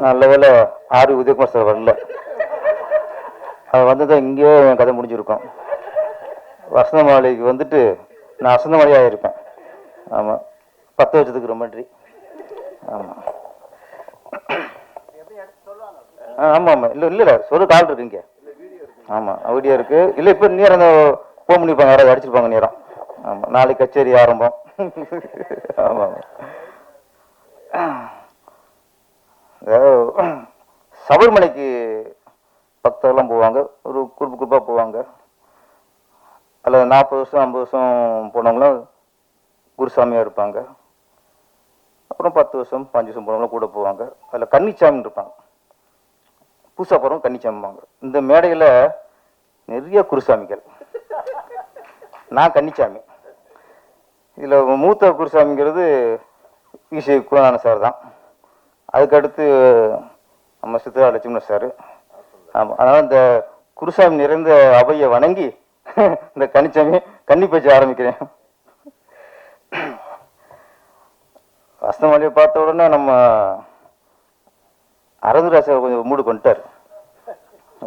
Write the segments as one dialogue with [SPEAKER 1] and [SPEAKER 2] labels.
[SPEAKER 1] நல்ல வேலை R Udhayakumar sir வரல. அது வந்ததான் இங்கேயே என் கதை முடிஞ்சிருக்கும். வசந்த மாளிகைக்கு வந்துட்டு நான் வசந்த மாளிகையாக இருப்பேன். ஆமாம், 10 வருஷத்துக்கு ரொம்ப நன்றி. ஆமாம் ஆமாம் ஆமாம். இல்லை சொல்ல கால் இருக்கு இங்கே. ஆமாம் வீடியோ இருக்கு. இல்லை இப்போ நேரம் அந்த ஃபோன் பண்ணிப்பாங்க, யாராவது அடிச்சிருப்பாங்க நேரம். ஆமாம் நாளைக்கு கச்சேரி ஆரம்பம். ஆமாம் சபரிமலைக்கு பக்தர்லாம் போவாங்க, ஒரு குரூப்பாக போவாங்க. அதில் 40 வருஷம் 50 வருஷம் போனவங்களும் குருசாமியாக இருப்பாங்க. அப்புறம் 10 வருஷம் 5 வருஷம் போனவங்களும் கூட போவாங்க. அதில் கன்னிச்சாமின்னு இருப்பாங்க, பூசா போகிறவங்க கன்னிச்சாமிப்பாங்க. இந்த மேடையில் நிறைய குருசாமிகள். நான் கன்னிச்சாமி. இதில் மூத்த குருசாமிங்கிறது ஈஸ்வரி குலநாதன சார் தான். அதுக்கடுத்து நம்ம சித்ரா லட்சுமண சார். ஆமாம், அதனால் இந்த குருசாமி நிறைந்த அவையை வணங்கி இந்த கன்னிச்சாமி கன்னி பேச்சு ஆரம்பிக்கிறேன். வசந்தமாளியை பார்த்த உடனே நம்ம அரவிந்தராஜ் சார் கொஞ்சம் மூடு கொண்டுட்டார்.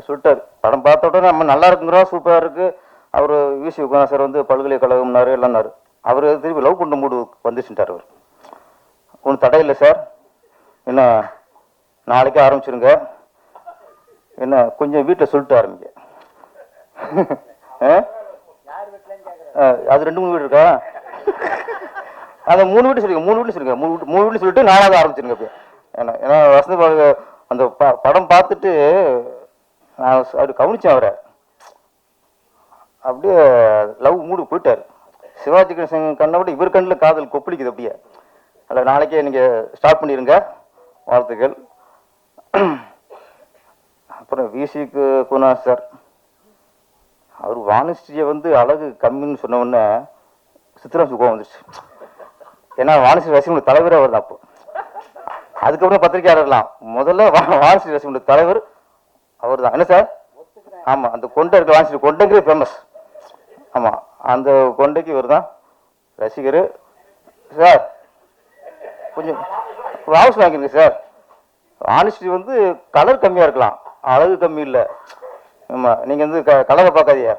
[SPEAKER 1] சொல்லிட்டார், படம் பார்த்த உடனே நம்ம நல்லா இருக்குங்கிறோம், சூப்பராக இருக்குது. அவர் வி.சி. குணா சார் வந்து பல்கலைக்கழகம்னாரு எல்லாம்னாரு. அவர் திருப்பி லவ் பண்ண மூடு வந்துச்சுட்டார். அவர் ஒன்றும் தடை இல்லை சார், என்ன நாளைக்கே ஆரம்பிச்சிருங்க, என்ன கொஞ்சம் வீட்டில் சொல்லிட்டு ஆரம்பிங்க. அது 2 3 வீடு இருக்கா? அதை 3 வீட்டு சொல்லுங்க, 3 வீட்டு சொல்லுங்க, 3 வீட்டு சொல்லிட்டு 4வது ஆரம்பிச்சிருங்க. இப்போ ஏன்னா வசந்த அந்த படம் பார்த்துட்டு நான் அப்படி கவனிச்சேன் அவரை. அப்படியே லவ் மூடு போயிட்டார். சிவாஜி கணேசன் கண்ணை விட இவர் கண்ணில் காதல் கொப்பளிக்குது அப்படியே. அதில் நாளைக்கே நீங்கள் ஸ்டார்ட் பண்ணிடுங்க, வாழ்த்துக்கள். அப்புறம் வி.சி. குணா சார், அவர் வாணிஸ்ரீயை வந்து அழகு கம்மின்னு சொன்ன உடனே சித்ரா சுகம் வந்துருச்சு. ஏன்னா வாணிஸ்ரீ ரசிகனுடைய தலைவரே அவர் தான். அப்போ அதுக்கப்புறம் பத்திரிகையாளர்லாம் முதல்ல வாணிஸ்ரீ ரசிகனுடைய தலைவர் அவர் தான். என்ன சார்? ஆமாம், அந்த கொண்டை இருக்க வாணிஸ்ரீ கொண்டைங்கிறது ஃபேமஸ். ஆமாம், அந்த கொண்டைக்கு இவர் தான் ரசிகர். சார் கொஞ்சம் வாபஸ் வாங்கிருங்க சார். வாணிஸ்ரீ வந்து கலர் கம்மியாக இருக்கலாம், அழகு கம்மி இல்லை. ஆமாம், நீங்கள் வந்து கலரை பார்க்காதீங்க,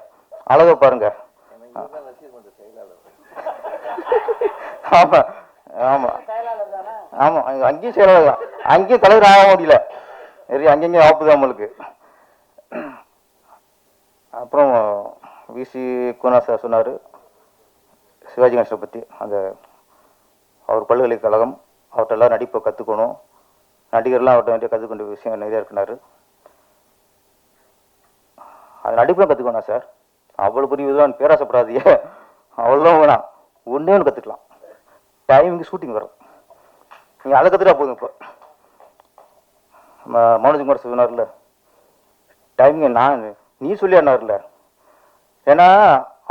[SPEAKER 1] அழகை பாருங்க. ஆமாம் ஆமாம் ஆமாம், அங்கேயும் செயலாளர் தான், அங்கேயும் தலைவர் ஆக முடியல, நிறைய அங்கங்கேயும் ஆப்பு தான் உங்களுக்கு. அப்புறம் வி.சி. குணா சார் சொன்னார் சிவாஜி கணேசனை பற்றி. அந்த அவர் பல்கலைக்கழகம், அவர்கிட்ட எல்லாம் நடிப்பை கற்றுக்கணும், நடிகர்லாம் அவர்கிட்ட நிறைய கற்றுக்கொண்ட விஷயம் நிறையா இருக்குனாரு. அது நடிப்புலாம் கற்றுக்கணும் சார், அவ்வளோ பெரிய இதுதான் பேராசப்படாதீங்க, அவ்வளோதான் வேணாம், ஒன்றே ஒன்று கற்றுக்கலாம். டைமிங்கு ஷூட்டிங் வரும், நீங்கள் அதை கற்றுட்டா போதும். இப்போ மனோஜ்குமார் சொன்னார்ல, டைமிங் நீ சொல்லியானார்ல. ஏன்னா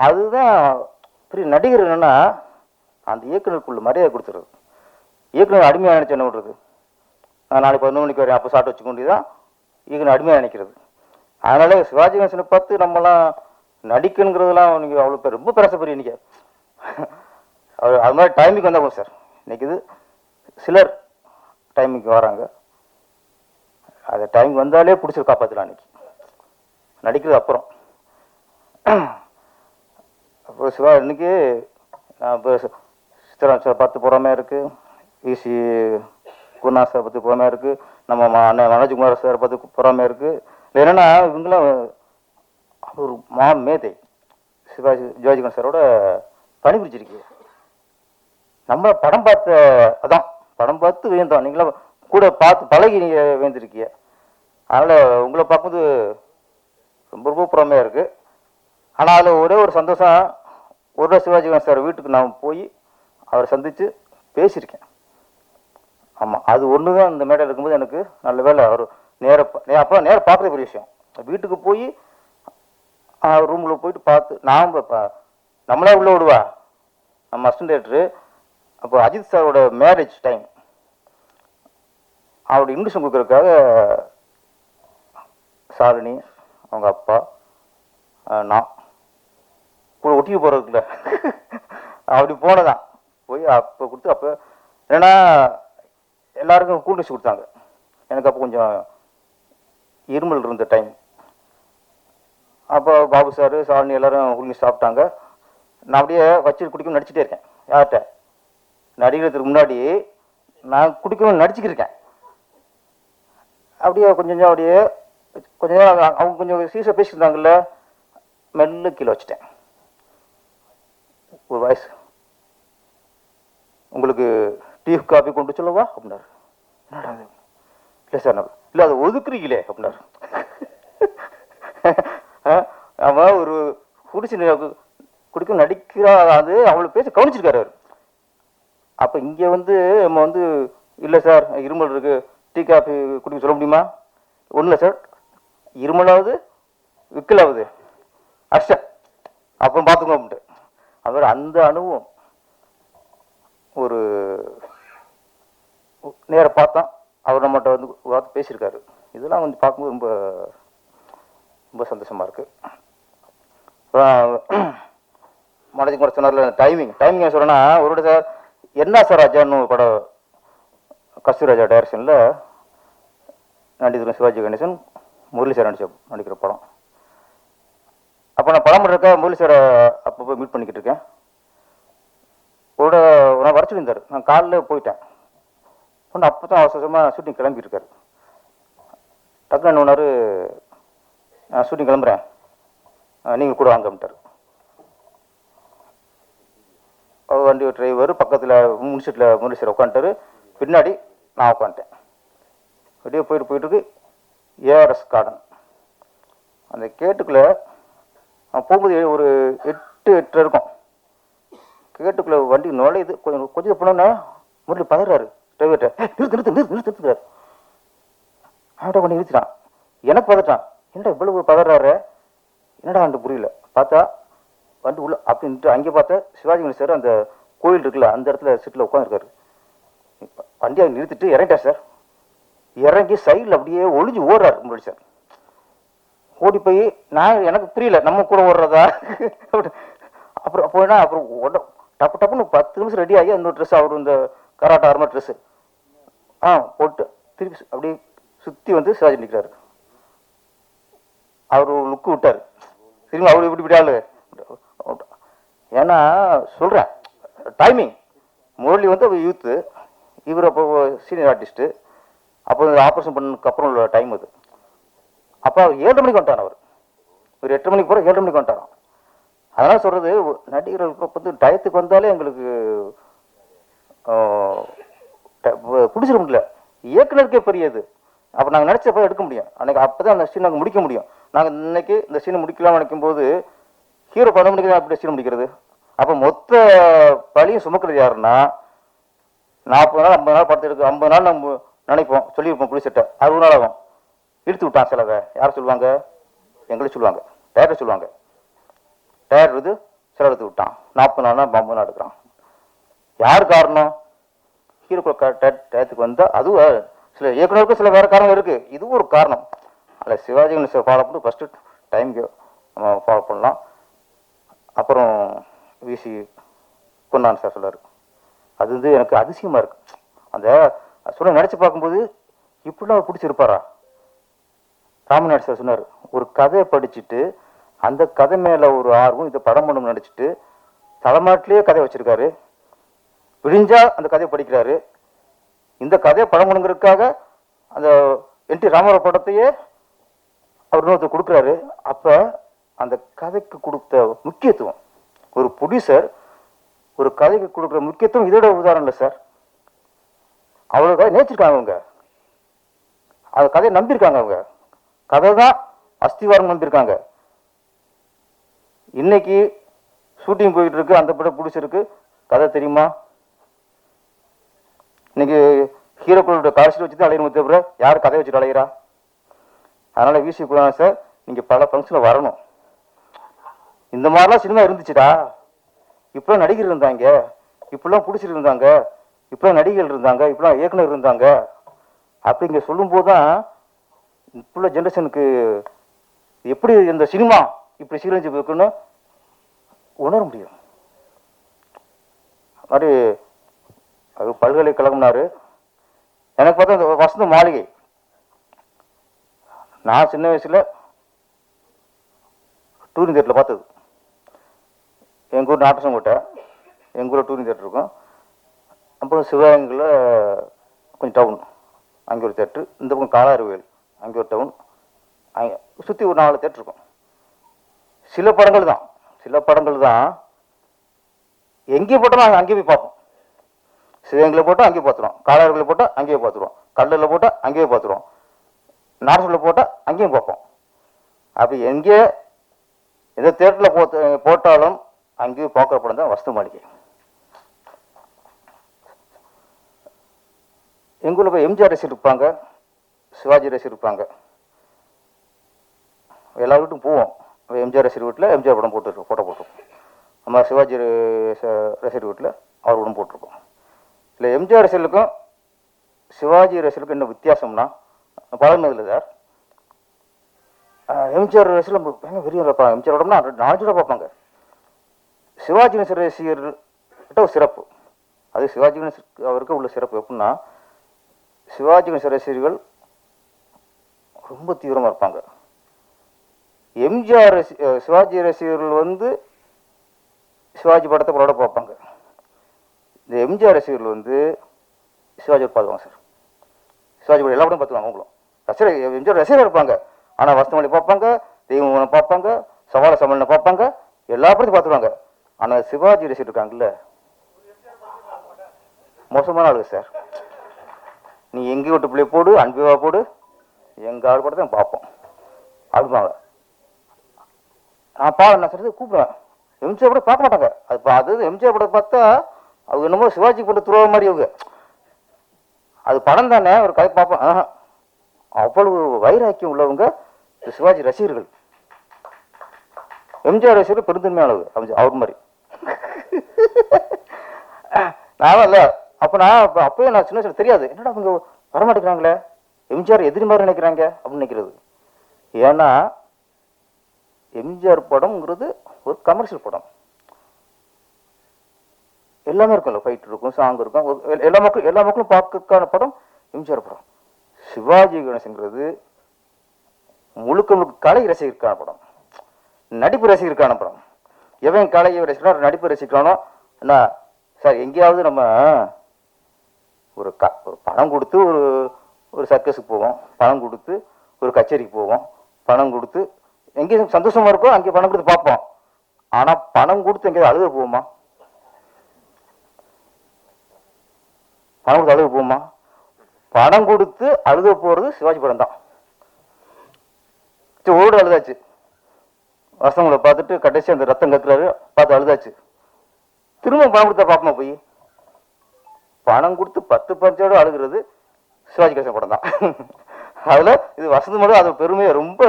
[SPEAKER 1] அதுதான் பெரிய நடிகர். என்னன்னா அந்த இயக்குனருக்குள்ள மரியாதை கொடுத்துருது. இயக்குனர் அடிமையாக நினைச்சு என்ன பண்ணுறது? நான் நாளைக்கு 11 மணிக்கு வரேன், அப்போ சாப்பிட்டு வச்சுக்கொண்டு தான் இயக்குனர் அடிமையாக நினைக்கிறது. அதனால சிவாஜி கணேசனை பார்த்து நம்மலாம் நடிக்கணுங்கிறதுலாம் நீங்கள் அவ்வளோ பேர் ரொம்ப பிரசப்படுறீங்க. நீங்கள் அது மாதிரி டைமிங்க்கு வந்தால் போதும் சார். இன்னைக்கு இது சிலர் டைமிங்க்கு வராங்க, அது டைம் வந்தாலே பிடிச்சி காப்பாற்றலாம். அன்னைக்கு நடிக்கிறது அப்புறம். அப்போ சிவா இன்னைக்கு நான் இப்போ சித்ரா சார் பார்த்து போகிற இருக்குது, வி.சி. குணா சார் பார்த்து போகிற இருக்குது, நம்ம அண்ணன் மனோஜ்குமார் சார் பார்த்து போகிற இருக்குது. என்னென்னா இவங்களாம் ஒரு மேதை சிவாஜி கணேசன் சாரோட பணிபுரிச்சிருக்கு. நம்ம படம் பார்த்த அதான் படம் பார்த்து வியந்தோம், நீங்களாம் கூட பார்த்து பழகி நீங்கள் வியந்திருக்கீங்க. அதனால் உங்களை பார்க்கும்போது ரொம்ப ரொம்ப புறமையாக இருக்குது. ஆனால் அதில் ஒரே ஒரு சந்தோஷம், ஒரு சிவாஜி கணேசன் சார் வீட்டுக்கு நான் போய் அவரை சந்தித்து பேசியிருக்கேன். ஆமாம், அது ஒன்று தான் இந்த மேடையில் இருக்கும்போது எனக்கு நல்ல வேலை. அவர் அப்போ நேராக பார்க்குறது பெரிய விஷயம். வீட்டுக்கு போய் ரூமில் போயிட்டு பார்த்து நான் நம்மளே உள்ளே விடுவா நம்ம அசிஸ்டன்ட் டைரக்டரு. அப்போ அஜித் சாரோட மேரேஜ் டைம், அவருடைய இன்விடேஷன் கொடுக்கறதுக்காக சாலினி அவங்க அப்பா நான் கூட ஒட்டிக்கு போகிறதுக்குல அப்படி போனதான் போய் அப்போ கொடுத்து. அப்போ ஏன்னா எல்லாருக்கும் கூல் ட்ரிங்க்ஸ் கொடுத்தாங்க. எனக்கு அப்போ கொஞ்சம் இருமல் இருந்த டைம். அப்போ பாபு சார் சாலினி எல்லாரும் உள்ள சாப்பிட்டாங்க. நான் அப்படியே வச்சு குடிக்கணும் நடிச்சுட்டே இருக்கேன். யார்கிட்ட? நடிக்கிறதுக்கு முன்னாடி நான் குடிக்கணும் நடிச்சுக்கிருக்கேன். அப்படியே கொஞ்சம் அப்படியே கொஞ்சம் நேரம் அவங்க கொஞ்சம் சீரியஸாக பேசியிருந்தாங்கல்ல, மெல்ல கீழே வச்சுட்டேன். ஒரு வாய்ஸ், உங்களுக்கு டீ காஃபி கொண்டு சொல்லவா அப்படின்னாரு. என்னடா அது? இல்லை சார், இல்லை அதை ஒதுக்குறீங்களே அப்படின்னாரு. அவன் ஒரு குடிச்சு குடிக்க நடிக்கிறா, அது அவளுக்கு பேச கவனிச்சிருக்காரு அவர். அப்போ இங்கே வந்து நம்ம வந்து இல்லை சார் இருமல் இருக்கு, டீ காஃபி குடிக்க சொல்ல முடியுமா? ஒன்றும் இல்லை சார், இருமலாவது விக்கலாவது அஷ்டம் அப்புறம் பார்த்துக்கோ அப்படின்ட்டு. அவர் அந்த அனுபவம் ஒரு நேர பார்த்தா அவர் நம்மகிட்ட வந்து வார்த்தை பேசியிருக்காரு. இதெல்லாம் வந்து பார்க்கும்போது ரொம்ப ரொம்ப சந்தோஷமா இருக்கு. மனதில் கூட சொன்னார்ல டைமிங் சொல்றேன்னா, ஒரு சார் என்ன சார் ராஜான்னு ஒரு படம் கஸ்தூராஜா டைரக்ஷனில் நடிகர் சிவாஜி கணேசன் முரளி சார் நடிக்கிற படம். அப்போ நான் படம் பண்ணுறக்க முரளி சாரை அப்போ மீட் பண்ணிக்கிட்டு இருக்கேன். நான் வர சொல்லியிருந்தார். நான் காலையில் போயிட்டேன். ஒன்று அப்போ தான் அவசரமாக ஷூட்டிங் கிளம்பிட்டு இருக்காரு. டக்குனு என்ன ஒன்றாரு, நான் ஷூட்டிங் கிளம்புறேன், நீங்கள் கூட வாங்கட்டார். வண்டி டிரைவர் பக்கத்தில் முன்சீட்டில் முரளி சார் உட்காந்துட்டாரு, பின்னாடி நான் உட்காந்துட்டேன். அப்படியே போயிட்டுருக்கு ஏஆர்எஸ் கார்டன். அந்த கேட்டுக்குள்ளே போகும்போது ஒரு 8:30 இருக்கும். கேட்டுக்குள்ளே வண்டி நுழையுது. கொஞ்சம் போனோன்னே முரளி பதறாரு டிரைவர்கிட்ட, நிறுத்துறாரு. அவன்கிட்ட கொண்டு நிறுத்திட்டான். எனக்கு பதட்டான், என்னடா இவ்வளவு பதறாரு, என்னடா அந்த புரியல. பார்த்தா வண்டி உள்ள அப்படின்ட்டு அங்கே பார்த்தா சிவாஜி கணேசன் சார் அந்த கோயில் இருக்குல்ல அந்த இடத்துல சீட்டில் உட்காந்துருக்காரு. வண்டியை நிறுத்திட்டு இறங்கிட்டார் சார். இறங்கி சைடில் அப்படியே ஒளிஞ்சு ஓடுறாரு முரளி சார். ஓடி போய் நான் எனக்கு புரியல நம்ம கூட ஓடுறதா. அப்புறம் போயினா அப்புறம் டப்புன்னு 10 நிமிஷம் ரெடி ஆகி அந்த ட்ரெஸ் அவர் இந்த கராட்டா ஆரம்ப ட்ரெஸ்ஸு போட்டு திருப்பி அப்படியே சுற்றி வந்து சிவாஜி நிற்கிறாரு. அவர் லுக்கு விட்டார். திரும்பி அவரு இப்படி ஆளு. ஏன்னா சொல்கிறேன் டைமிங், முரளி வந்து அவர் யூத்து, இவர் அப்போ சீனியர் ஆர்டிஸ்ட்டு. அப்போ ஆப்ரேஷன் பண்ணதுக்கு அப்புறம் உள்ள டைம் அது. அப்போ அவர் 7:30 மணிக்கு வந்துட்டான். அவர் ஒரு 8 மணிக்கு போகிற 7:30 மணிக்கு வந்துட்டாரான். அதனால் சொல்கிறது நடிகர்களுக்கு வந்து டயத்துக்கு வந்தாலே எங்களுக்கு பிடிச்சிட முடியல. இயக்குனருக்கே பெரியது. அப்போ நாங்கள் நினச்சப்போ எடுக்க முடியும். அன்றைக்கி அப்போ தான் அந்த சீன் நாங்கள் முடிக்க முடியும். நாங்கள் இன்னைக்கு இந்த சீனை முடிக்கலாம்னு நினைக்கும் போது ஹீரோ 10 மணிக்கு தான் அப்படி சீன் முடிக்கிறது. அப்போ மொத்த பழியும் சுமக்கிறது யாருன்னா 40 நாள் 50 நாள் படத்தை எடுக்க 50 நாள் நம்ம நினைப்போம், சொல்லியிருப்போம் புளிசட்டை 60 நாள் ஆகும். இழுத்து விட்டான் செலவை. யார் சொல்லுவாங்க? எங்களை சொல்லுவாங்க, டேரக்டர் சொல்லுவாங்க. டேரக்டர் இது செலவு எடுத்து விட்டான், 40 நாள்னா 50 நாள் எடுக்கிறான். யார் காரணம்? ஹீரோ டயத்துக்கு வந்தால் அதுவும் சில இயக்குனருக்கும் சில வேறு காரணம் இருக்குது. இதுவும் ஒரு காரணம். அதில் சிவாஜி கணேசன் ஃபாலோ பண்ணி ஃபஸ்ட்டு டைமுக்கு நம்ம ஃபாலோ பண்ணலாம். அப்புறம் விசி பொன்னான் சார் சொல்லார். அது வந்து எனக்கு அதிசயமாக இருக்குது. அந்த சொல்ல நினச்சி பார்க்கும்போது இப்படிலாம் அவர் பிடிச்சிருப்பாரா? ராமநாடு சார் சொன்னார், ஒரு கதையை படிச்சுட்டு அந்த கதை மேலே ஒரு ஆர்வம் இதை படம் பண்ணணும்னு நினச்சிட்டு தலைமாட்டிலேயே கதை வச்சுருக்காரு. விழிஞ்சா அந்த கதையை படிக்கிறாரு. இந்த கதையை படம் பண்ணுங்கிறதுக்காக அந்த NT ராமராவ் படத்தையே அவர் இன்னொருத்தர் கொடுக்குறாரு. அப்போ அந்த கதைக்கு கொடுத்த முக்கியத்துவம், ஒரு ப்ரொடியூசர் ஒரு கதைக்கு கொடுக்குற முக்கியத்துவம் இதோட உதாரணம் இல்லை சார். அவ்வளோ கதை நேச்சிருக்காங்க அவங்க, அந்த கதையை நம்பியிருக்காங்க. அவங்க கதை தான் அஸ்திவாரம் நம்பியிருக்காங்க. இன்னைக்கு ஷூட்டிங் போயிட்டு இருக்கு, அந்த படம் ப்ரொடியூசருக்கு கதை தெரியுமா? இன்னைக்கு ஹீரோக்களோட கால்ஷீட் வச்சு தான் அலையணும், தவிர யார் கதை வச்சுட்டு அலைகிறா? அதனால விசி குணான் சார், நீங்கள் பல ஃபங்க்ஷனில் வரணும். இந்த மாதிரிலாம் சினிமா இருந்துச்சுடா, இப்பெல்லாம் நடிகர் இருந்தாங்க, இப்பெல்லாம் பிடிச்சிட்டு இருந்தாங்க, இப்பெல்லாம் நடிகர்கள் இருந்தாங்க, இப்பெல்லாம் இயக்குனர் இருந்தாங்க அப்படிங்க சொல்லும்போது தான் இப்போ ஜென்ரேஷனுக்கு எப்படி இந்த சினிமா இப்படி சீரழிஞ்சு இருக்குன்னு உணர முடியும். மாதிரி அது பல்கலைக்கழகம்னாரு. எனக்கு பார்த்தா இந்த வசந்த மாளிகை நான் சின்ன வயசில் டூரிங் தேட்டரில் பார்த்தது. எங்கள் ஊர் நாட்டசங்கோட்டை, எங்கள் ஊரில் டூரிங் தேட்டர் இருக்கும். அப்புறம் சிவகங்கையில் கொஞ்சம் டவுன், அங்கே ஒரு தேட்ரு. இந்த பக்கம் காலாறுவேல், அங்கே ஒரு டவுன். அங்கே சுற்றி ஒரு 4 தேட்டர் இருக்கும். சில படங்கள் தான் எங்கே போட்டாலும் நாங்கள் அங்கேயே போய் பார்ப்போம். சிவகங்கையில் போட்டால் அங்கேயே பார்த்துருவோம், காலாறுவேலில் போட்டால் அங்கேயே பார்த்துருவோம், கல்லூரில் போட்டால் அங்கேயே பார்த்துருவோம், நார்சூரில் போட்டால் அங்கேயும் பார்ப்போம். அப்படி எங்கே எந்த தேட்டரில் போட்டாலும் அங்கேயும் பார்க்குற படம் தான் வசந்த மாளிகை. எங்கள் ஊரில் போய் எம்ஜிஆர் ரசிகர் இருப்பாங்க, சிவாஜி ரசிகர் இருப்பாங்க. எல்லா வீட்டும் போவோம். எம்ஜிஆர் ரசிகர் வீட்டில் எம்ஜிஆர் படம் போட்டுருக்கோம், ஃபோட்டோ போட்டிருக்கோம். நம்ம சிவாஜி ரசிகர் வீட்டில் அவர் படம் போட்டிருக்கோம். இல்லை எம்ஜிஆர் ரசிகர்களுக்கும் சிவாஜி ரசிகர்களுக்கும் என்ன வித்தியாசம்னா, பழகினதில்லை சார். எம்ஜிஆர் ரசிகர்கள் பயங்கர வெறியாக இருப்பாங்க. எம்ஜிஆர் படம்னா 4 தடவை பார்ப்பாங்க. சிவாஜி ரசிகர்கிட்ட ஒரு சிறப்பு, அது சிவாஜி அவருக்கு உள்ள சிறப்பு எப்படின்னா, சிவாஜி ரசிகர்கள் ரொம்ப தீவிரமாக இருப்பாங்க. எம்ஜிஆர் சிவாஜி ரசிகர்கள் சிவாஜி படத்தை படம் பார்ப்பாங்க. இந்த எம்ஜிஆர் ரசிகர்கள் சிவாஜி பார்த்துவாங்க சார். சிவாஜி படம் எல்லா படம் பார்த்துவாங்க. அவங்களும் ரசிகர், எம்ஜிஆர் ரசிகராக இருப்பாங்க. ஆனால் வசந்த மாளிகை பார்ப்பாங்க, தெய்வம் பார்ப்பாங்க, சவால சமல்னு பார்ப்பாங்க, எல்லா படத்தையும் பார்த்துருவாங்க. ஆனால் சிவாஜி ரசிகர் இருக்காங்கல்ல, மோசமான ஆளுங்க சார். நீ எங்கே விட்டு பிள்ளை போடு, அன்பிவா போடு, எங்கள் ஆள் படத்தை பார்ப்போம் அப்படிப்பாங்க. நான் சொல்றது கூப்பிடுவேன். எம்ஜிஆர் படம் பார்க்க மாட்டாங்க. அது எம்ஜிஆர் படம் பார்த்தா அவங்க என்னமோ சிவாஜி படம் துருவ மாதிரி அவங்க. அது படம் தானே, ஒரு கதை பார்ப்போம். அவ்வளவு வைராக்கியம் உள்ளவங்க சிவாஜி ரசிகர்கள். எம்ஜிஆர் ரசிகர்கள் பெருந்தன்மையானவங்க அவர் மாதிரி. நான் இல்லை அப்பவே நான் சின்ன வயசுல தெரியாது, என்னடா அவங்க வரமாட்டேங்கிறாங்களே, எம்ஜிஆர் எதிரி மாதிரி நினைக்கிறாங்க அப்படின்னு நினைக்கிறது. ஏன்னா எம்ஜிஆர் படம்ங்கிறது ஒரு கமர்ஷியல் படம். எல்லாமே இருக்கும்ல, ஃபைட் இருக்கும், சாங் இருக்கும், எல்லா மக்களும் பார்க்கறதுக்கான படம் எம்ஜிஆர் படம். சிவாஜி கணேசன்கிறது முழுக்க கலை ரசிகருக்கான படம், நடிப்பு ரசிகருக்கான படம். எவன் கலையை ரசிக்கிறானோ நடிப்பு ரசிக்கிறானோ என்ன சார், எங்கேயாவது நம்ம ஒரு பணம் கொடுத்து ஒரு சர்க்கஸுக்கு போவோம், பணம் கொடுத்து ஒரு கச்சேரிக்கு போவோம், பணம் கொடுத்து எங்கேயும் சந்தோஷமா இருக்கோ அங்கே பணம் கொடுத்து பார்ப்போம். ஆனால் பணம் கொடுத்து எங்கேயாவது அழுக போவோமா? பணம் கொடுத்து அழுக போவோமா? பணம் கொடுத்து அழுக போறது சிவாஜி படம் தான். ஓடு அழுதாச்சு, வசங்களை பார்த்துட்டு கடைசி அந்த ரத்தம் கக்குறாரு பார்த்து அழுதாச்சு. திரும்ப பணம் கொடுத்தா பார்ப்போமா? போய் பணம் கொடுத்து 10 பஞ்சோடு அழுகிறது சிவாஜி கணேசன் படம் தான். அதுல இது வசந்த மாளிகை அது பெருமையை ரொம்ப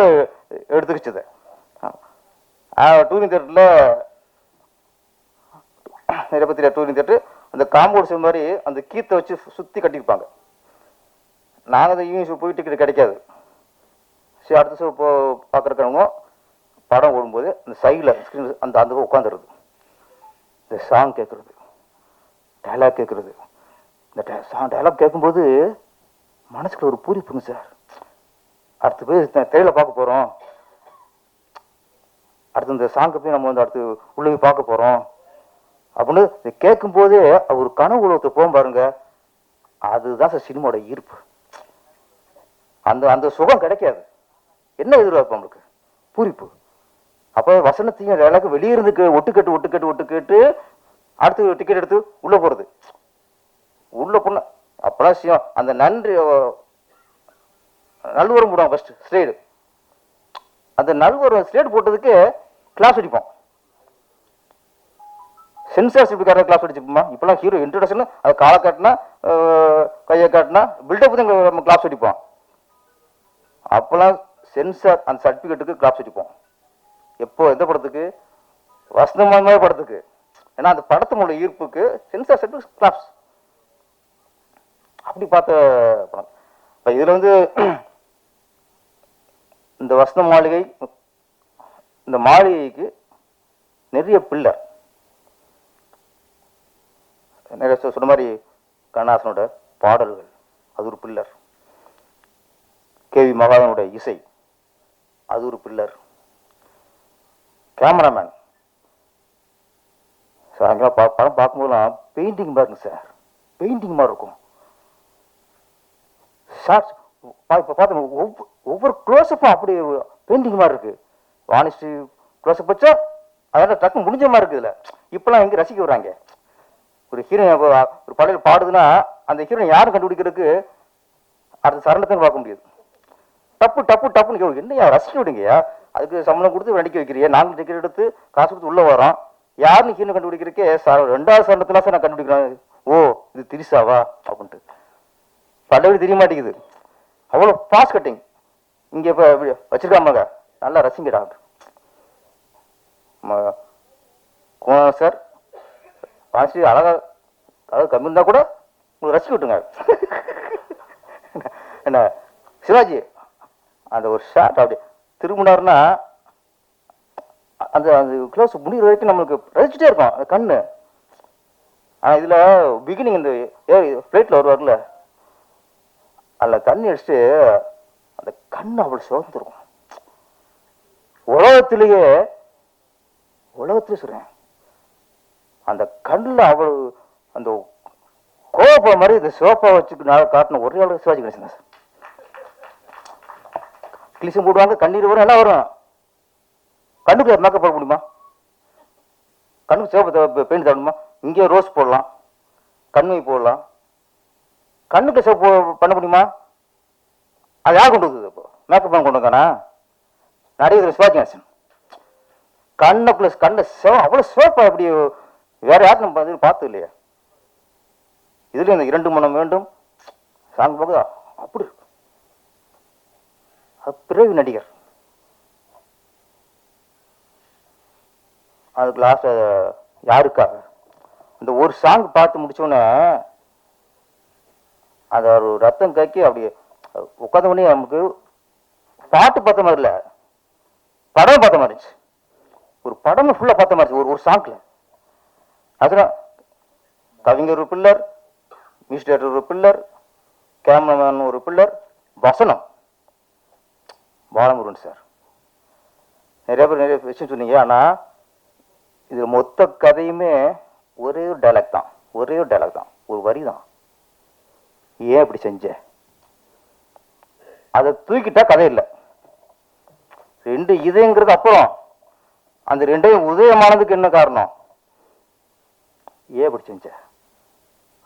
[SPEAKER 1] எடுத்துக்கிச்சது. டூரிங் தேட்டர்ல நிரப்பத்தில டூரிங் தேட்டர் அந்த காம்பவுண்ட் ஷோ மாதிரி அந்த கீத்தை வச்சு சுத்தி கட்டிருப்பாங்க. நாங்கள் அந்த ஈவினிங் ஷோ போய் டிக்கெட் கிடைக்காது. சரி, அடுத்த ஷோ பார்க்குறவங்க படம் ஓடும்போது அந்த சைடில் ஸ்க்ரீன் அந்த உட்காந்துருது, இந்த சாங் கேட்குறது, டைலாக் கேட்குறது. இந்த டைலாக் கேட்கும்போது மனசுக்குள்ள ஒரு பூரிப்புங்க சார். அடுத்து போய் திரையில பார்க்க போகிறோம், அடுத்து இந்த சாங்கை போய் நம்ம அடுத்து உள்ள போய் பார்க்க போகிறோம் அப்படின்னு கேட்கும்போதே ஒரு கனவு உலகத்தை போகும் பாருங்க. அதுதான் சார் சினிமாவோட ஈர்ப்பு. அந்த சுகம் கிடைக்காது. என்ன எதிர்பார்ப்பு நம்மளுக்கு? பூரிப்பு. அப்போ வசனத்தையும் டைலாக்கும் வெளியே இருந்து ஒட்டு கேட்டு அடுத்து டிக்கெட் எடுத்து உள்ள போறது, உள்ள பொண்ணு அப்பதான் அந்த நன்றி நல்வரம் போடுவாங்க. ஃபர்ஸ்ட் ஸ்லேடு, அந்த நல்வரம் ஸ்லேடு போட்டதுக்கு கிளாஸ் அடிப்போம். சென்சார்ஷிப்காரங்க கிளாஸ் அடிச்சுப்போமா? இப்பெல்லாம் ஹீரோ இன்ட்ரோடக்ஷன் அதை காலை காட்டினா கையை காட்டினா பில்டப் தான் நம்ம கிளாஸ் அடிப்போம். அப்பெல்லாம் சென்சார் அந்த சர்டிஃபிகேட்டுக்கு கிளாஸ் அடிப்போம். எப்போ எந்த படத்துக்கு? வசந்தமான படத்துக்கு. ஏன்னா அந்த படத்தினோட ஈர்ப்புக்கு சென்சார் சர்டிஃபிகேட் கிளாஸ். அப்படி பார்த்த படம். இதுல இந்த வசந்த மாளிகை, இந்த மாளிகைக்கு நிறைய பில்லர். நிறைய சொன்ன மாதிரி கண்ணாசனோட பாடல்கள் அது ஒரு பில்லர், கேவி மகாதனோட இசை அது ஒரு பில்லர். கேமராமேன் சார், அங்கே படம் பார்க்கும்போதுலாம் பெயிண்டிங் பாருங்க சார், பெயிண்டிங் மாதிரி இருக்கும். ஷார்ட்ஸ் இப்போ பார்த்தோம், ஒவ்வொரு க்ளோஸ்அப்பும் அப்படி பெயிண்டிங் மாதிரி இருக்கு. வானிஸ்ட் க்ளோஸ்அப் வச்சா அதெல்லாம் டக்கு முடிஞ்ச மாதிரி இருக்குதுல்ல. இப்பெல்லாம் எங்கே ரசிக்க வர்றாங்க? ஒரு ஹீரோயின் ஒரு படையில் பாடுதுன்னா அந்த ஹீரோயின் யாரும் கண்டுபிடிக்கிறதுக்கு அடுத்த சரணத்தை பார்க்க முடியாது. டப்பு டப்பு டப்புன்னு என்னையா ரசிக்க விடுங்கயா, அதுக்கு சம்பளம் கொடுத்து நடிக்க வைக்கிறியா, நாங்கள் டிக்கெட் எடுத்து காசு கொடுத்து உள்ளே வரோம், யாருன்னு ஹீரோ கண்டுபிடிக்கிறதுக்கே ரெண்டாவது சரணத்துல சார் நான் கண்டுபிடிக்கிறேன். ஓ இது திரிசாவா அப்படின்ட்டு பல்லவி தெரிய மாட்டேங்குது. அவ்வளோ ஃபாஸ்ட் கட்டிங் இங்கே இப்போ வச்சிருக்காமங்க, நல்லா ரசிங்கடா சார். வாசி அழகா அழகு கம்மி இருந்தால் கூட உங்களுக்கு ரசிக்க விட்டுங்க. என்ன சிவாஜி அந்த ஒரு ஷாட் அப்படி திரும்பினார்னா அந்த அந்த க்ளோஸ் முடிகிற வரைக்கும் நம்மளுக்கு ரசிச்சுட்டே இருக்கும் அந்த கண்ணு. ஆனால் இதில் பிகினிங் இந்த ஃப்ளைட்டில் வருவார்ல, அதில் தண்ணி அடிச்சுட்டு அந்த கண் அவ்வளோ சுதந்திருக்கும். உலகத்திலேயே சொல்கிறேன், அந்த கண்ணில் அவ்வளவு அந்த கோபம் மாதிரி இந்த சோப்பா வச்சு காட்டின ஒரே அளவுக்கு சிவாஜி கணேசன் சார். கிளிசம் போடுவாங்க, கண்ணீர் வரும், எல்லாம் வரும். கண்ணுக்கு மேக்கப் போட முடியுமா? கண்ணுக்கு சிவப்பு பெயிண்ட் தரணுமா? இங்கே ரோஸ் போடலாம், கண்மை போடலாம், கண்ணுக்கு சிவப்பு பண்ண முடியுமா? அது யார் கொண்டு வந்தது? இப்போ மேக்கப் பண்ண கொண்டு வந்தானா? நிறைய சிவாஜி கணேசன் கண்ணை பிளஸ் கண்ணை அவ்வளோ சிவப்பா எப்படி வேற யாரும் நம்ம பார்த்தது இல்லையா? இதுல இந்த 2 மனம் வேண்டும் சாங் போகுதா அப்படி இருக்கு. பிறகு நடிகர் அதுக்கு லாஸ்ட் யாருக்காக இந்த ஒரு சாங் பார்த்து முடிச்சோன்னே அந்த ஒரு ரத்தம் கக்கி அப்படி உட்காந்த உடனே நமக்கு பாட்டு பார்த்த மாதிரி இல்லை, படம் பார்த்த மாதிரி இருந்துச்சு. ஒரு படம் ஃபுல்லாக பார்த்த மாதிரி ஒரு சாங்ல. அதுதான் கவிஞர் ஒரு பில்லர், மியூசிக் டைரக்டர் ஒரு பில்லர், கேமராமேன் ஒரு பில்லர், வசனம் பாலமுருகன் சார். நிறைய பேர் நிறைய விஷயம் சொன்னீங்க. ஆனால் இது மொத்த கதையுமே ஒரே ஒரு டைலாக் தான், ஒரு வரி தான். ஏன் இப்படி செஞ்ச? அதை தூக்கிட்டா கதை இல்லை. 2 இதயங்கிறது அப்புறம் அந்த 2யும் உதயமானதுக்கு என்ன காரணம்? ஏன் இப்படி செஞ்ச?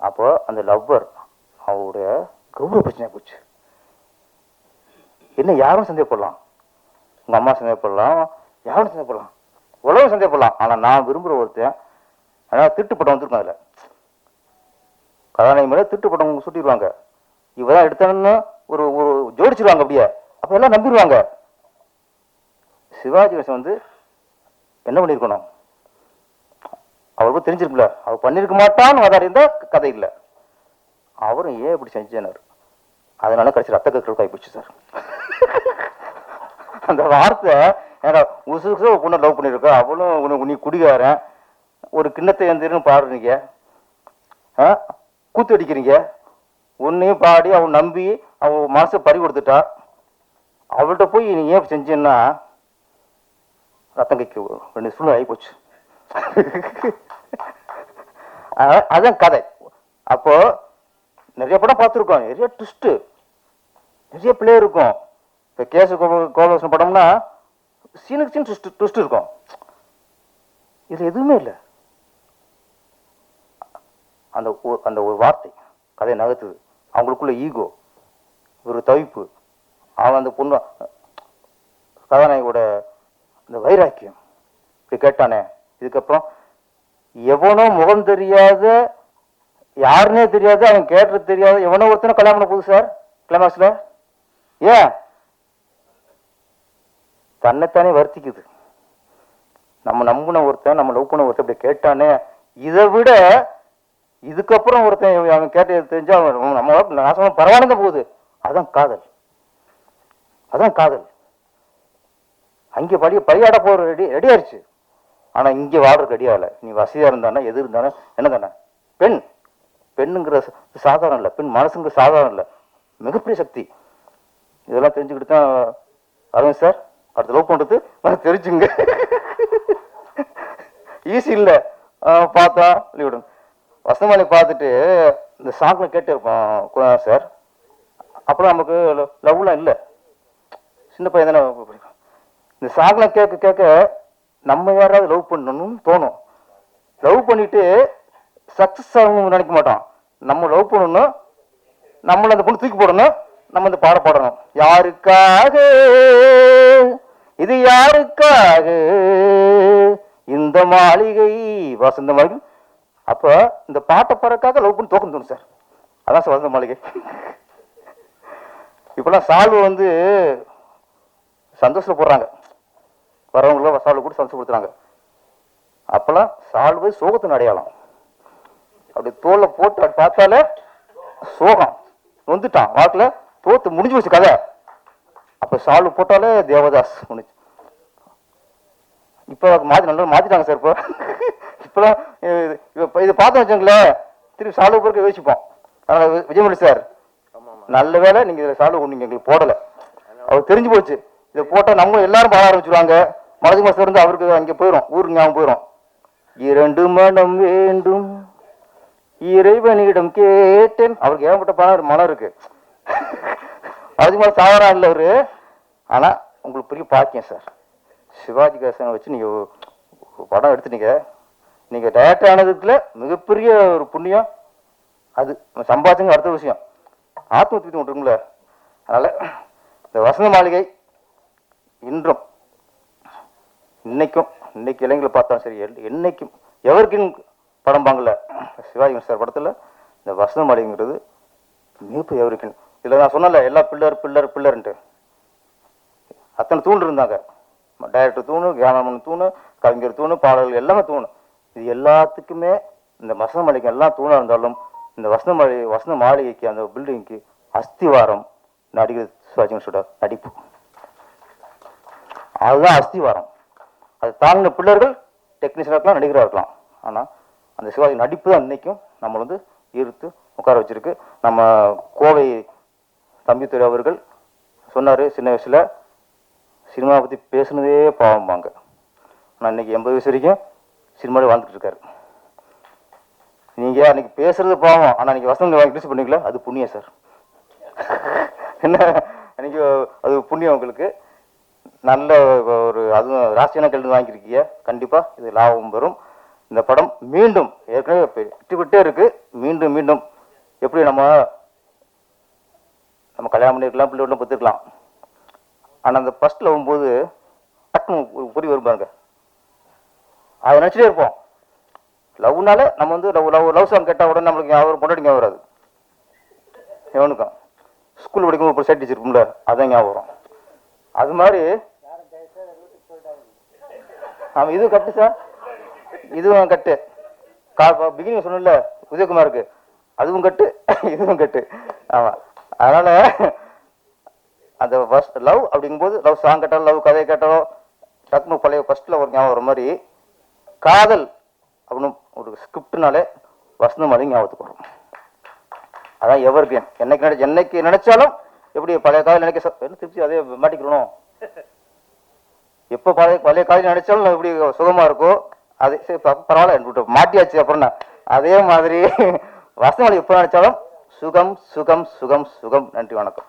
[SPEAKER 1] அப்போ அந்த லவ்வர் அவருடைய கௌரவ பிரச்சனை போச்சு. என்ன யாரும் சந்தேகப்படலாம், உங்க அம்மா சந்தேகப்படலாம், யாரும் சந்தேகப்படலாம், உலகம் சந்தேகப்படலாம். ஆனா நான் விரும்புற ஒருத்தன் அதனால திருட்டுப்பட்டம் வந்திருக்கும். அதுல கதாநாயகி மேல திருட்டுப்பட்டம் சுட்டிடுவாங்க. இவதான் எடுத்தான்னு ஒரு ஒரு ஜோடிச்சிருவாங்க. அப்படியே அப்ப எல்லாம் நம்பிடுவாங்க. சிவாஜி கணேசன் வந்து என்ன பண்ணிருக்கணும்? அவருக்கு தெரிஞ்சிருக்குல்ல, அவர் பண்ணிருக்க மாட்டான்னு வாதாடி இருந்தா கதை இல்லை. அவரும் ஏன் இப்படி செஞ்சார்? அதனால கடைசி ரத்த கற்கள் காய்ப்பிச்சு சார். அந்த வார்த்தை ஏன்னா உசுசு பொண்ணை லவ் பண்ணிருக்க, அவளும் நீ குடிகாரன், ஒரு கிண்ணத்தை எந்திரன்னு பாடுறீங்க, கூத்து அடிக்கிறீங்க, உன்னையும் பாடி அவன் நம்பி அவன் மனசை பறி கொடுத்துட்டா. அவள்கிட்ட போய் நீ ஏன் செஞ்சேன்னா ரத்தம் கைக்கு 2 ஸ்பூன் ஆகி போச்சு. அதான் கதை. அப்போ நிறைய படம் பார்த்துருக்கோம், நிறைய ட்விஸ்ட், நிறைய பிளே இருக்கும். இப்போ கேசு கோபாலகிருஷ்ணன் படம்னா சீனுக்கு சீன் ட்விஸ்ட் இருக்கும். இது எதுவுமே இல்லை. அந்த ஒரு வார்த்தை கதை நகர்த்துது. அவங்களுக்குள்ள ஈகோ, ஒரு தவிப்பு, அவன் அந்த பொண்ணு கதாநாயகோட இந்த வைராக்கியம் இப்படி கேட்டானே. இதுக்கப்புறம் எவனோ முகம் தெரியாத, யாருன்னே தெரியாது, அவன் கேட்டது தெரியாது, எவனோ ஒருத்தனை கல்யாணம் பண்ண போகுது சார் கிளைமாக்ஸ்ல. ஏன்? தன்னைத்தானே வருத்திக்குது. நம்ம நம்பின ஒருத்தன், நம்ம லவ் பண்ண ஒருத்தன் இப்படி கேட்டானே. இதை விட இதுக்கப்புறம் ஒருத்தன் அவன் கேட்ட தெரிஞ்சா நம்ம நாசமா பரவாயில்ல போகுது. அதான் காதல், அதான் காதல். அங்கே பலியாட போற ரெடி ஆயிடுச்சு. ஆனா இங்க வாடுறதுக்கு ரெடி ஆகல. நீ வசதியா இருந்தானே, எது இருந்தானே, என்ன தானே. பெண்ணுங்கிற சாதாரணம் இல்லை, பெண் மனசுங்கிற சாதாரணம் இல்லை, மிகப்பெரிய சக்தி. இதெல்லாம் தெரிஞ்சுக்கிட்டு தான் அரவிந்த் சார் அடுத்து லவ் பண்ணுறது தெரிஞ்சுங்க. ஈஸி இல்லை. பார்த்தா விடும் வசந்தமாலி பார்த்துட்டு இந்த சாங்கில் கேட்டு இருப்போம் சார். அப்புறம் நமக்கு லவ்லாம் இல்லை, சின்ன பையன் தானே பிடிக்கும். இந்த சாங்கில் கேட்க கேட்க நம்ம யாராவது லவ் பண்ணணும்னு தோணும். லவ் பண்ணிட்டு சக்ஸஸ் ஆகணும்னு நினைக்க மாட்டோம். நம்ம லவ் பண்ணணும், நம்மளை அந்த பொண்ணு தூக்கி போடணும், நம்ம இந்த பாட பாடணும். யாருக்காக இது யாருக்காக இந்த மாளிகை வசந்த மாளிகை. அப்ப இந்த பாட்டை பாடுறதுக்காக லவ் பண்ணி தோக்கணும் தோணும் சார். அதான் சார் வசந்த மாளிகை. இப்பெல்லாம் சால்வு சந்தோஷம் போடுறாங்க, வரவங்கள சால்வு கூட சந்தோஷப்படுத்துறாங்க. அப்பெல்லாம் சால்வு சோகத்தின் அடையாளம். அப்படி தோலை போட்டு அப்படி பார்த்தாலே சோகம், வந்துட்டான் வாக்குல, தோத்து முடிஞ்சு போச்சு கதை. அப்ப சால்வு போட்டாலே தேவதாஸ் முடிஞ்சு. இப்ப நல்லா மாத்திட்டாங்க சார். இப்பெல்லாம் இதை பார்த்தோம் வச்சுங்களேன், திருப்பி சால்வு பொறுக்க யோசிப்போம். அதனால விஜயமணி சார் நல்ல வேலை நீங்க இதில் சால்வு கொண்டு எங்களுக்கு போடலை. அவர் தெரிஞ்சு போச்சு, இதை போட்டால் நம்ம எல்லாரும் பாட ஆரம்பிச்சுடுவாங்க. மனது மாசம் இருந்து அவருக்கு அங்கே போயிடும், ஊருக்கு ஞாபகம் போயிடும். 2 மனம் வேண்டும் இறைவனிடம் கேட்டேன். அவருக்கு ஏகப்பட்ட மனம் இருக்கு. மனது மாசம் சாதாரண இல்லை அவரு. ஆனா உங்களுக்கு பெரிய பாக்கியம் சார், சிவாஜி கணேசனை வச்சு நீங்க படம் எடுத்துட்டீங்க. நீங்க டைரக்டர் ஆனதுக்குள்ள மிகப்பெரிய ஒரு புண்ணியம். அது சம்பாதிச்சுங்க அடுத்த விஷயம், ஆத்ம திருப்தி ஒன்று இருக்குங்கள. அதனால இந்த வசந்த மாளிகை இன்றும் இன்னைக்கு இளைஞர்களை பார்த்தாலும் சரி, என்னைக்கும் எவருக்கும் படம் பாங்கல சிவாஜி சார் படத்துல இந்த வசந்த மாளிகைங்கிறது மிகப்பெரிய எவருக்கும். இதுல நான் சொன்னல எல்லா பில்லர்ன்ட்டு அத்தனை தூண் இருந்தாங்க. டைரக்டர் தூணு, கேமராமேன் தூணு, கவிஞர் தூணு, பாடல்கள் எல்லாமே தூணு. இது எல்லாத்துக்குமே இந்த வசந்த மாளிகை எல்லாம் தூணா இருந்தாலும் இந்த வசந்த மாளிகைக்கு அந்த பில்டிங்க்கு அஸ்திவாரம் நடிகர் சிவாஜி கணேசனோட நடிப்பு. அதுதான் அஸ்திவாரம். அது தாங்கின பிள்ளர்கள் டெக்னீஷியனாக இருக்கலாம், நடிகராக இருக்கலாம். ஆனா அந்த சிவாஜி நடிப்பு தான் இன்னைக்கும் நம்ம ஈர்த்து உட்கார வச்சிருக்கு. நம்ம கோவை தம்பித்துறை அவர்கள் சொன்னாரு, சின்ன வயசுல சினிமாவை பத்தி பேசுனதே பாவம்பாங்க. ஆனா இன்னைக்கு 80 வயசு வரைக்கும் சினிமாவில் வாழ்ந்துட்டு இருக்காரு. நீங்க அன்னைக்கு பேசுறது பாவம், ஆனா நீங்க வசனம் வாங்கி பண்ணீங்களா, அது புண்ணியம் சார். என்ன அன்னைக்கு அது புண்ணியம் உங்களுக்கு. நல்ல ஒரு அதுவும் ராசியான கல்வி வாங்கியிருக்கீங்க. கண்டிப்பா இது லாபம் பெறும். இந்த படம் மீண்டும் ஏற்கனவே விட்டுவிட்டே இருக்கு, மீண்டும் மீண்டும் எப்படி நம்ம கல்யாணம் பண்ணிருக்கலாம், பிள்ளைகளும் பத்துக்கலாம். ஆனா அந்த ஃபர்ஸ்ட்ல வரும்போது டக்குனு ஒரு பொறி வரும் பாருங்க, அதை நினைச்சிட்டே இருப்போம். லவ்னால நம்ம லவ் சாங் கேட்டா உடனே நம்மளுக்கு ஞாபகம் பொண்டாட்டி ஞாபகம் வராது. எவனுக்கும் ஸ்கூல் படிக்கும் ஒரு சைட் டீச்சர் இருக்கும்ல, அதான் ஞாபகம் வரும். அது மாதிரி ஆமா, இதுவும் கட்டு சார், இதுவும் கட்டு. பிகினிங் சொன்னல உதயகுமாருக்கு, அதுவும் கட்டு, இதுவும் கட்டு. ஆமா, அதனால அந்த லவ் அப்படிங்கும்போது லவ் சாங் கேட்டாலும் லவ் கதையை கேட்டாலும் டக்குனு பழைய ஃபர்ஸ்ட்ல ஒரு ஞாபகம் வர மாதிரி காதல் அப்படின்னு ஒரு ஸ்கிரிப்ட்னாலே வசந்த மாளிகை ஞாபகத்துக்கு வரும். அதான் எவருக்கு என்னைக்கு நினைச்சாலும் எப்படி பழைய காதல் நினைக்க திருப்தி அதே மாட்டிக்கணும். எப்போ பழைய காதல் நினைச்சாலும் எப்படி சுகமா இருக்கோ அதே பரவாயில்ல மாட்டியாச்சு. அப்புறம் அதே மாதிரி வசந்த மாளிகை எப்போ நினைச்சாலும் சுகம் சுகம் சுகம் சுகம். நன்றி, வணக்கம்.